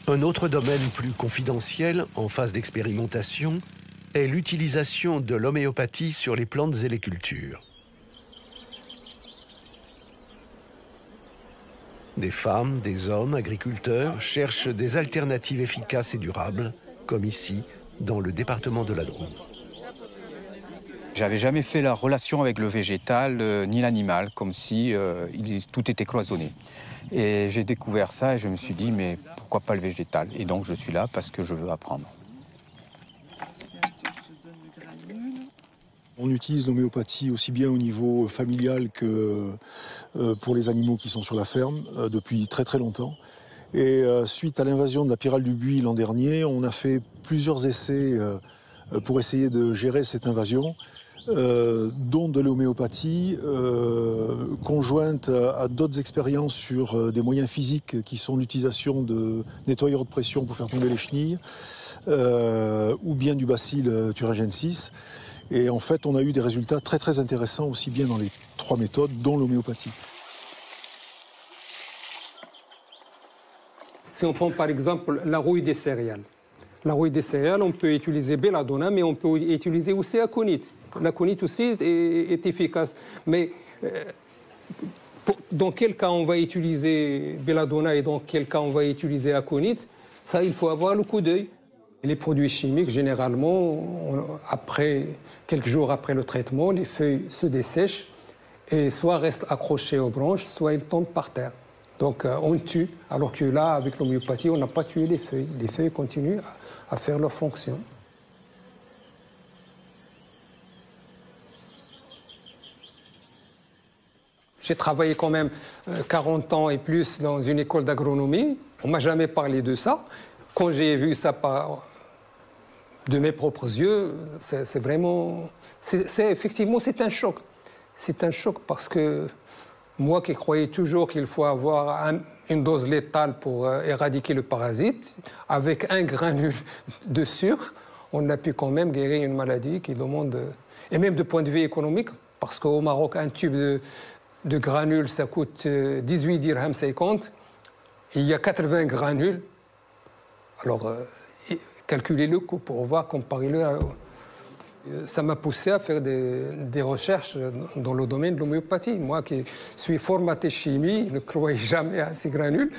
Un autre domaine plus confidentiel, en phase d'expérimentation, est l'utilisation de l'homéopathie sur les plantes et les cultures. Des femmes, des hommes, agriculteurs cherchent des alternatives efficaces et durables, comme ici, dans le département de la Drôme. J'avais jamais fait la relation avec le végétal ni l'animal, comme si tout était cloisonné. Et j'ai découvert ça et je me suis dit, mais pourquoi pas le végétal? Et donc je suis là parce que je veux apprendre. On utilise l'homéopathie aussi bien au niveau familial que pour les animaux qui sont sur la ferme depuis très très longtemps. Et suite à l'invasion de la pyrale du buis l'an dernier, on a fait plusieurs essais pour essayer de gérer cette invasion, dont de l'homéopathie, conjointe à d'autres expériences sur des moyens physiques qui sont l'utilisation de nettoyeurs de pression pour faire tomber les chenilles, ou bien du bacille thuringiensis. Et en fait, on a eu des résultats très très intéressants aussi bien dans les trois méthodes, dont l'homéopathie. Si on prend par exemple la rouille des céréales. La rouille des céréales, on peut utiliser belladonna, mais on peut utiliser aussi aconite. L'aconite aussi est efficace. Mais dans quel cas on va utiliser belladonna et dans quel cas on va utiliser aconite, ça, il faut avoir le coup d'œil. Les produits chimiques, généralement, quelques jours après le traitement, les feuilles se dessèchent et soit restent accrochées aux branches, soit elles tombent par terre. Donc on tue, alors que là, avec l'homéopathie, on n'a pas tué les feuilles. Les feuilles continuent à faire leur fonction. J'ai travaillé quand même 40 ans et plus dans une école d'agronomie. On ne m'a jamais parlé de ça. Quand j'ai vu ça de mes propres yeux, c'est vraiment... effectivement, c'est un choc. C'est un choc parce que moi qui croyais toujours qu'il faut avoir une dose létale pour éradiquer le parasite, avec un granule de sucre, on a pu quand même guérir une maladie qui demande... Et même de point de vue économique, parce qu'au Maroc, un tube de granules, ça coûte 18 dirhams 50. Il y a 80 granules. Alors, calculez le coût pour voir, comparez-le à... Ça m'a poussé à faire des recherches dans le domaine de l'homéopathie. Moi qui suis formaté chimie, ne croyais jamais à ces granules.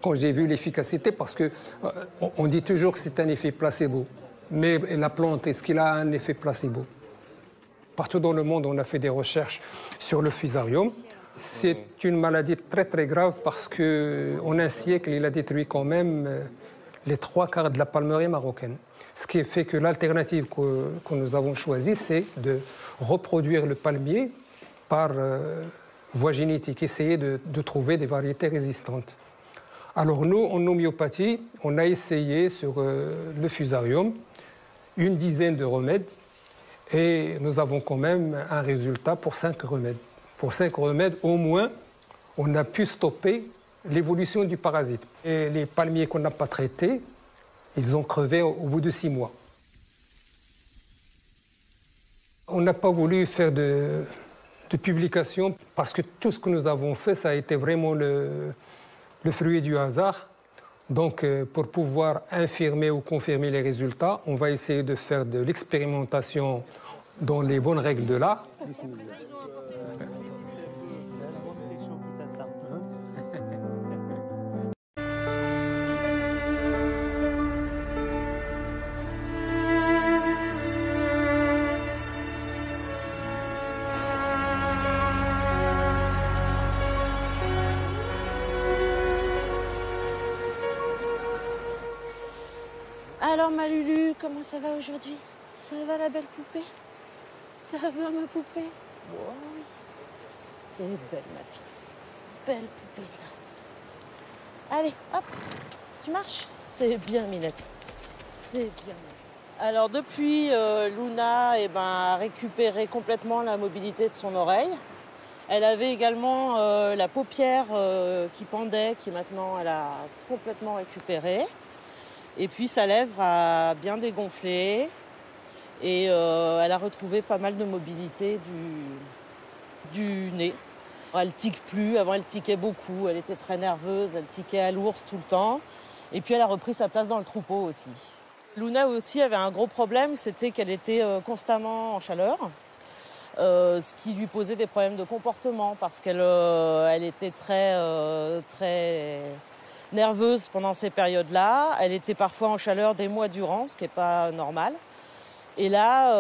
Quand j'ai vu l'efficacité, parce qu'on dit toujours que c'est un effet placebo. Mais la plante, est-ce qu'il a un effet placebo? Partout dans le monde, on a fait des recherches sur le fusarium. C'est une maladie très très grave parce qu'en un siècle, il a détruit quand même les 3/4 de la palmeraie marocaine. Ce qui fait que l'alternative que nous avons choisie, c'est de reproduire le palmier par voie génétique, essayer de trouver des variétés résistantes. Alors nous, en homéopathie, on a essayé sur le fusarium une dizaine de remèdes et nous avons quand même un résultat pour 5 remèdes. Pour 5 remèdes, au moins, on a pu stopper l'évolution du parasite. Et les palmiers qu'on n'a pas traités, ils ont crevé au bout de 6 mois. On n'a pas voulu faire de publication parce que tout ce que nous avons fait, ça a été vraiment le fruit du hasard. Donc, pour pouvoir infirmer ou confirmer les résultats, on va essayer de faire de l'expérimentation dans les bonnes règles de l'art. Alors ma Lulu, comment ça va aujourd'hui? Ça va la belle poupée? Ça va ma poupée? Oh oui. T'es belle ma fille. Belle poupée ça. Allez, hop, tu marches? C'est bien Minette. C'est bien. Alors depuis, Luna a récupéré complètement la mobilité de son oreille. Elle avait également la paupière qui pendait, qui maintenant elle a complètement récupéré. Et puis sa lèvre a bien dégonflé et elle a retrouvé pas mal de mobilité du nez. Elle tique plus, avant elle tiquait beaucoup, elle était très nerveuse, elle tiquait à l'ours tout le temps. Et puis elle a repris sa place dans le troupeau aussi. Luna aussi avait un gros problème, c'était qu'elle était constamment en chaleur. Ce qui lui posait des problèmes de comportement parce qu'elle elle était très nerveuse pendant ces périodes-là. Elle était parfois en chaleur des mois durant, ce qui n'est pas normal. Et là,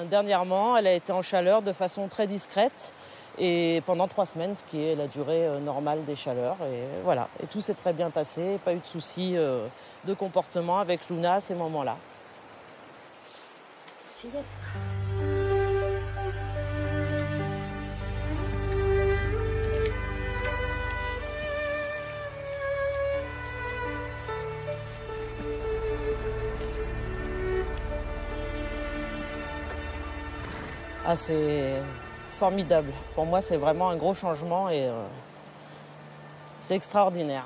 dernièrement, elle a été en chaleur de façon très discrète et pendant 3 semaines, ce qui est la durée normale des chaleurs. Et voilà. Et tout s'est très bien passé, pas eu de soucis de comportement avec Luna à ces moments-là. Fillette. Ah, c'est formidable. Pour moi, c'est vraiment un gros changement et c'est extraordinaire.